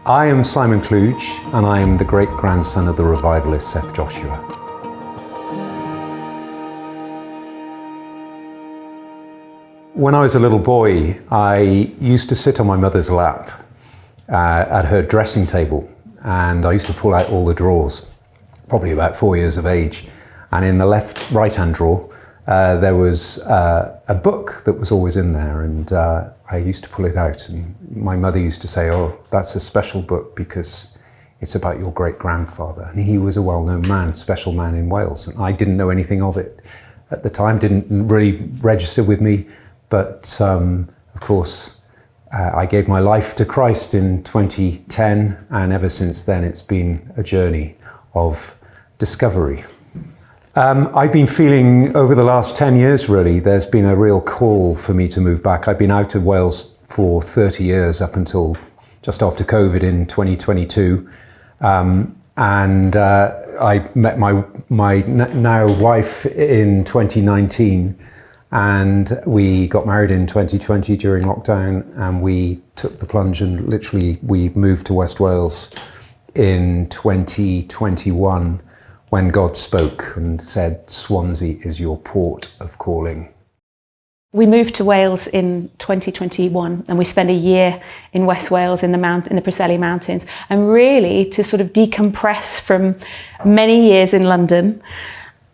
I am Simon Kluge, and I am the great-grandson of the revivalist Seth Joshua. When I was a little boy, I used to sit on my mother's lap at her dressing table, and I used to pull out all the drawers, probably about 4 years of age. And in the right-hand drawer, there was a book that was always in there, and I used to pull it out, and my mother used to say, "Oh, that's a special book because it's about your great-grandfather." And he was a well-known man, special man in Wales. And I didn't know anything of it at the time, didn't really register with me. But of course, I gave my life to Christ in 2010, and ever since then it's been a journey of discovery. I've been feeling over the last 10 years, really, there's been a real call for me to move back. I've been out of Wales for 30 years up until just after COVID in 2022. I met my now wife in 2019, and we got married in 2020 during lockdown, and we took the plunge and literally we moved to West Wales in 2021. When God spoke and said, "Swansea is your port of calling." We moved to Wales in 2021, and we spent a year in West Wales in the Preseli Mountains, and really to sort of decompress from many years in London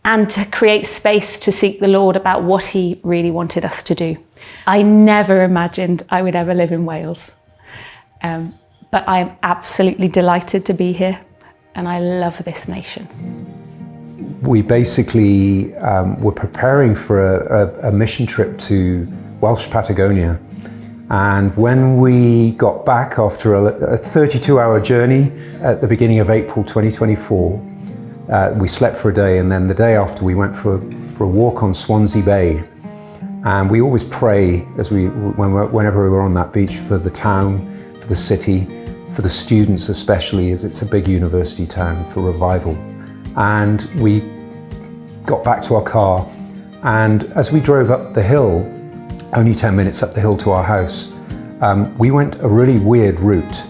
and to create space to seek the Lord about what he really wanted us to do. I never imagined I would ever live in Wales, but I am absolutely delighted to be here. And I love this nation. We basically were preparing for a mission trip to Welsh Patagonia. And when we got back after a 32-hour journey at the beginning of April 2024, we slept for a day, and then the day after we went for a walk on Swansea Bay. And we always pray whenever we were on that beach for the town, for the city, for the students especially, as it's a big university town, for revival. And we got back to our car, and as we drove up the hill, only 10 minutes up the hill to our house, we went a really weird route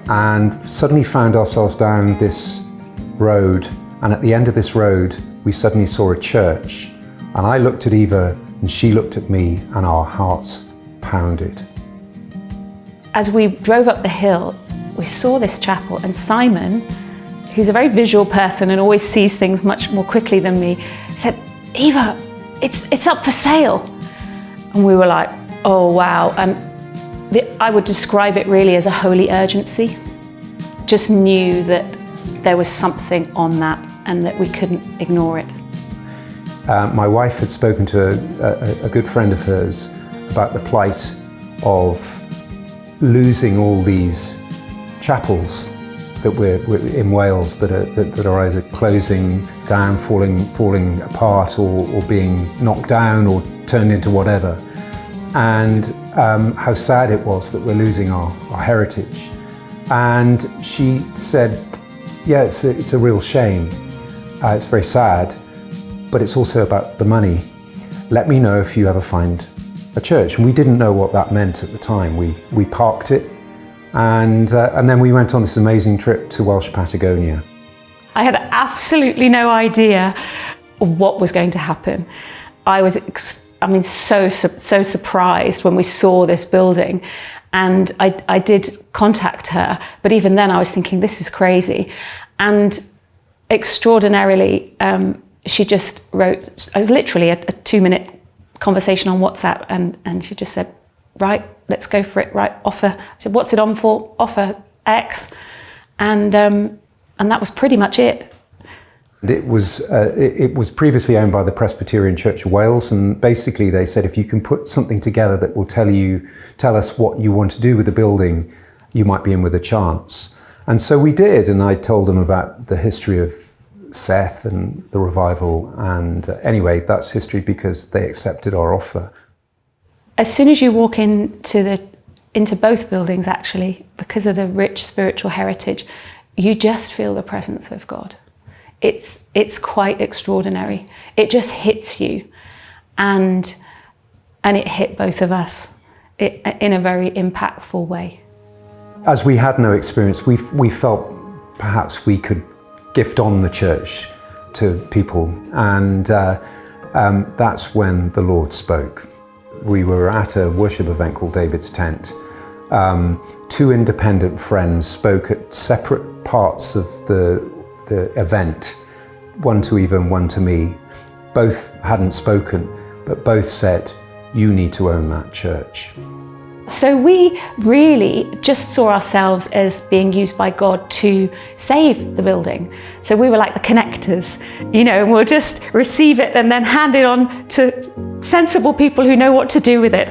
and suddenly found ourselves down this road, and at the end of this road we suddenly saw a church, and I looked at Eva and she looked at me, and our hearts pounded. As we drove up the hill, we saw this chapel, and Simon, who's a very visual person and always sees things much more quickly than me, said, "Eva, it's up for sale." And we were like, oh wow. And I would describe it really as a holy urgency. Just knew that there was something on that and that we couldn't ignore it. My wife had spoken to a good friend of hers about the plight of losing all these chapels that we're in Wales that are either closing down, falling apart, or being knocked down or turned into whatever, and how sad it was that we're losing our heritage. And she said, "Yeah, it's a real shame. It's very sad, but it's also about the money. Let me know if you ever find a church." And we didn't know what that meant at the time. We parked it. And then we went on this amazing trip to Welsh Patagonia. I had absolutely no idea what was going to happen. I was, so surprised when we saw this building, and I did contact her, but even then I was thinking, this is crazy. And extraordinarily, she just wrote, it was literally a 2-minute conversation on WhatsApp, and she just said, "Right, let's go for it, right, offer." I said, "What's it on for?" "Offer X." And that was pretty much it. It was previously owned by the Presbyterian Church of Wales, and basically they said, if you can put something together that will tell us what you want to do with the building, you might be in with a chance. And so we did, and I told them about the history of Seth and the revival, and anyway, that's history because they accepted our offer. As soon as you walk into both buildings, actually, because of the rich spiritual heritage, you just feel the presence of God. It's quite extraordinary. It just hits you, and it hit both of us in a very impactful way. as we had no experience, we felt perhaps we could gift on the church to people, and that's when the Lord spoke. We were at a worship event called David's Tent. Two independent friends spoke at separate parts of the event, one to Eva and one to me. Both hadn't spoken, but both said, "You need to own that church." So we really just saw ourselves as being used by God to save the building. So we were like the connectors, and we'll just receive it and then hand it on to sensible people who know what to do with it.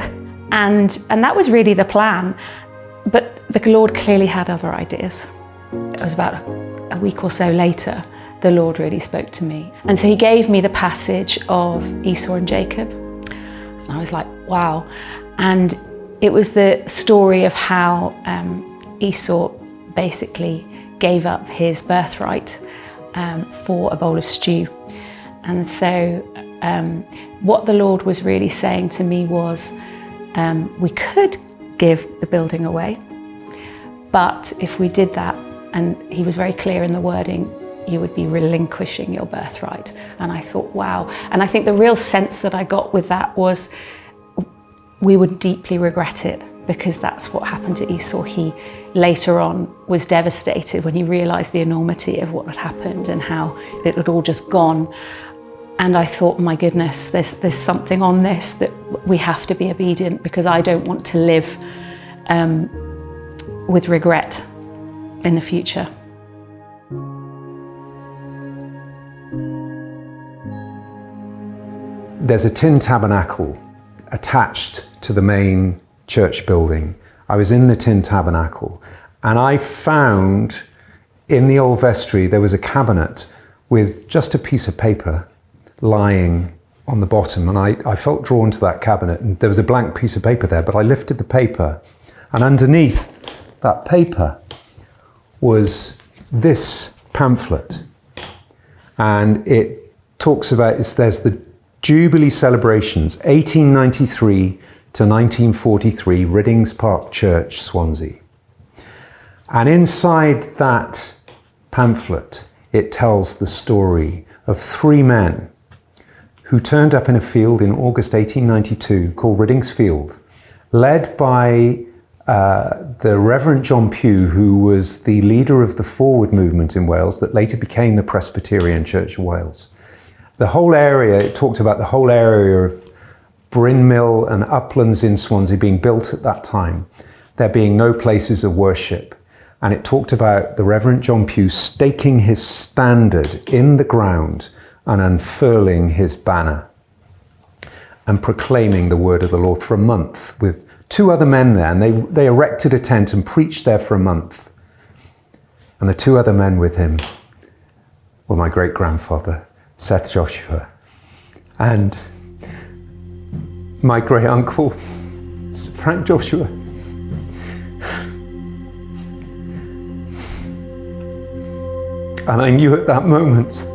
And that was really the plan. But the Lord clearly had other ideas. It was about a week or so later, the Lord really spoke to me. And so he gave me the passage of Esau and Jacob. And I was like, wow. And it was the story of how Esau basically gave up his birthright for a bowl of stew. And so what the Lord was really saying to me was, we could give the building away, but if we did that, and he was very clear in the wording, you would be relinquishing your birthright. And I thought, wow. And I think the real sense that I got with that was we would deeply regret it, because that's what happened to Esau. He later on was devastated when he realized the enormity of what had happened and how it had all just gone. And I thought, my goodness, there's something on this, that we have to be obedient, because I don't want to live with regret in the future. There's a tin tabernacle attached to the main church building. I was in the tin tabernacle, and I found in the old vestry there was a cabinet with just a piece of paper lying on the bottom, and I felt drawn to that cabinet, and there was a blank piece of paper there, but I lifted the paper, and underneath that paper was this pamphlet, and it talks about, there's the Jubilee celebrations, 1893 to 1943, Rhyddings Park Church, Swansea. And inside that pamphlet, it tells the story of three men who turned up in a field in August 1892 called Rhyddings Field, led by the Reverend John Pugh, who was the leader of the Forward movement in Wales that later became the Presbyterian Church of Wales. The whole area, it talked about the whole area of Bryn Mill and uplands in Swansea being built at that time, there being no places of worship. And it talked about the Reverend John Pugh staking his standard in the ground and unfurling his banner and proclaiming the word of the Lord for a month with two other men there. And they erected a tent and preached there for a month. And the two other men with him were my great-grandfather, Seth Joshua, and my great uncle, Seth Frank Joshua. And I knew at that moment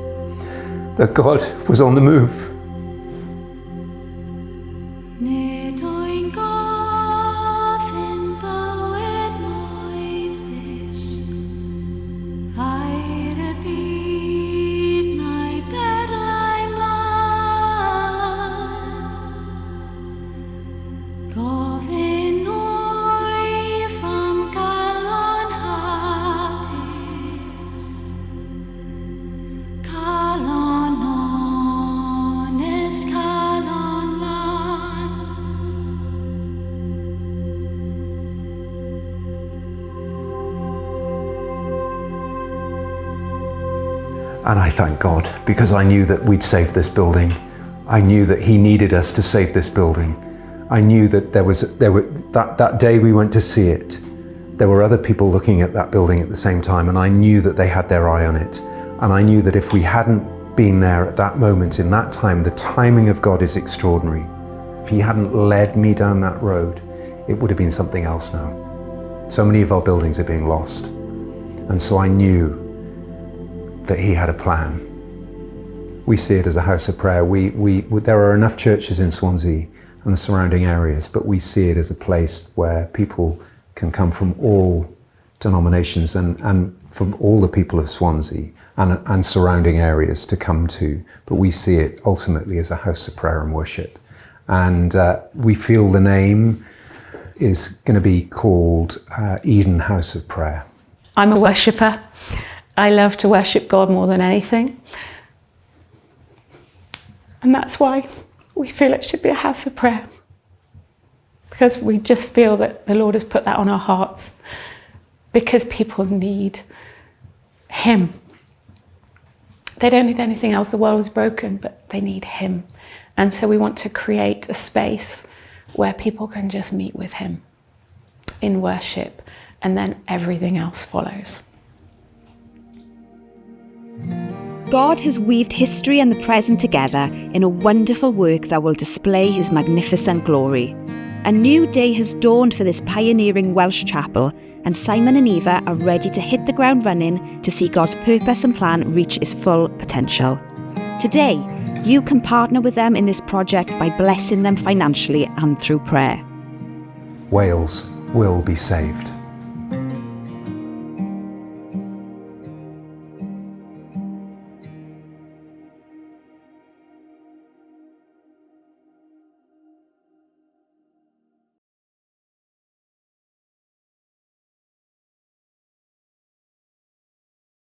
that God was on the move. And I thank God, because I knew that we'd save this building. I knew that he needed us to save this building. I knew that that day we went to see it, there were other people looking at that building at the same time, and I knew that they had their eye on it. And I knew that if we hadn't been there at that moment, in that time, the timing of God is extraordinary. If he hadn't led me down that road, it would have been something else now. So many of our buildings are being lost. And so I knew that he had a plan. We see it as a house of prayer. There are enough churches in Swansea and the surrounding areas, but we see it as a place where people can come from all denominations and for all the people of Swansea and surrounding areas to come to. But we see it ultimately as a house of prayer and worship. And we feel the name is going to be called Eden House of Prayer. I'm a worshipper. I love to worship God more than anything. And that's why we feel it should be a house of prayer. Because we just feel that the Lord has put that on our hearts. Because people need Him. They don't need anything else. The world is broken, but they need Him. And so we want to create a space where people can just meet with Him in worship, and then everything else follows. God has weaved history and the present together in a wonderful work that will display His magnificent glory. A new day has dawned for this pioneering Welsh chapel, and Simon and Eva are ready to hit the ground running to see God's purpose and plan reach its full potential. Today, you can partner with them in this project by blessing them financially and through prayer. Wales will be saved.